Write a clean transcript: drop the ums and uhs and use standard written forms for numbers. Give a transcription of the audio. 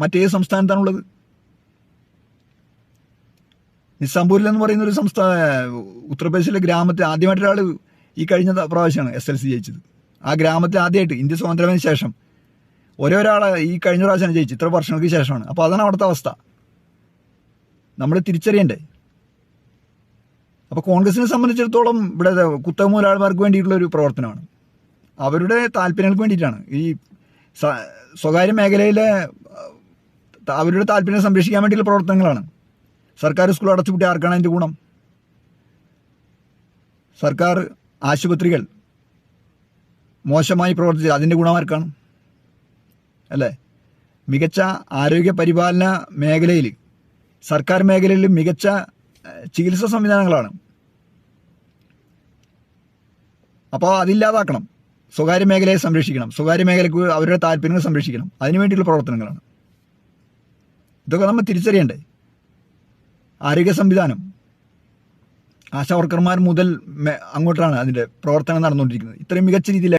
മറ്റേത് സംസ്ഥാനത്താണുള്ളത്? നിസാംപൂരിൽ എന്ന് പറയുന്ന ഒരു ഉത്തർപ്രദേശിലെ ഗ്രാമത്തിൽ ആദ്യമായിട്ട് ഒരാൾ ഈ കഴിഞ്ഞ പ്രാവശ്യമാണ് SLC ജയിച്ചത്. ആ ഗ്രാമത്തിൽ ആദ്യമായിട്ട് ഇന്ത്യ സ്വാതന്ത്ര്യത്തിന് ശേഷം ഒരാളെ ഈ കഴിഞ്ഞ പ്രാവശ്യമാണ് ജയിച്ചത്, ഇത്ര വർഷങ്ങൾക്ക് ശേഷമാണ്. അപ്പോൾ അതാണ് അവിടുത്തെ അവസ്ഥ, നമ്മൾ തിരിച്ചറിയണ്ടേ? അപ്പോൾ കോൺഗ്രസിനെ സംബന്ധിച്ചിടത്തോളം ഇവിടെ കുത്തക മുതലാളിമാർക്ക് വേണ്ടിയിട്ടുള്ള ഒരു പ്രവർത്തനമാണ്, അവരുടെ താല്പര്യങ്ങൾക്ക് വേണ്ടിയിട്ടാണ്. ഈ സ്വകാര്യ മേഖലയിലെ അവരുടെ താല്പര്യം സംരക്ഷിക്കാൻ വേണ്ടിയുള്ള പ്രവർത്തനങ്ങളാണ്. സർക്കാർ സ്കൂൾ അടച്ചുപൂട്ടി ആർക്കാണ് അതിൻ്റെ ഗുണം? സർക്കാർ ആശുപത്രികൾ മോശമായി പ്രവർത്തിച്ച് അതിൻ്റെ ഗുണം ആർക്കാണ്? അല്ലേ? മികച്ച ആരോഗ്യ പരിപാലന മേഖലയിൽ, സർക്കാർ മേഖലയിൽ മികച്ച ചികിത്സാ സംവിധാനങ്ങളാണ്. അപ്പോൾ അതില്ലാതാക്കണം, സ്വകാര്യ മേഖലയെ സംരക്ഷിക്കണം, സ്വകാര്യ മേഖലയ്ക്ക് അവരുടെ താല്പര്യങ്ങൾ സംരക്ഷിക്കണം, അതിനുവേണ്ടിയുള്ള പ്രവർത്തനങ്ങളാണ്. ഇതൊക്കെ നമ്മൾ തിരിച്ചറിയണ്ടേ? ആരോഗ്യ സംവിധാനം ആശാവർക്കർമാർ മുതൽ അങ്ങോട്ടാണ് അതിൻ്റെ പ്രവർത്തനം നടന്നുകൊണ്ടിരിക്കുന്നത്. ഇത്രയും മികച്ച രീതിയിൽ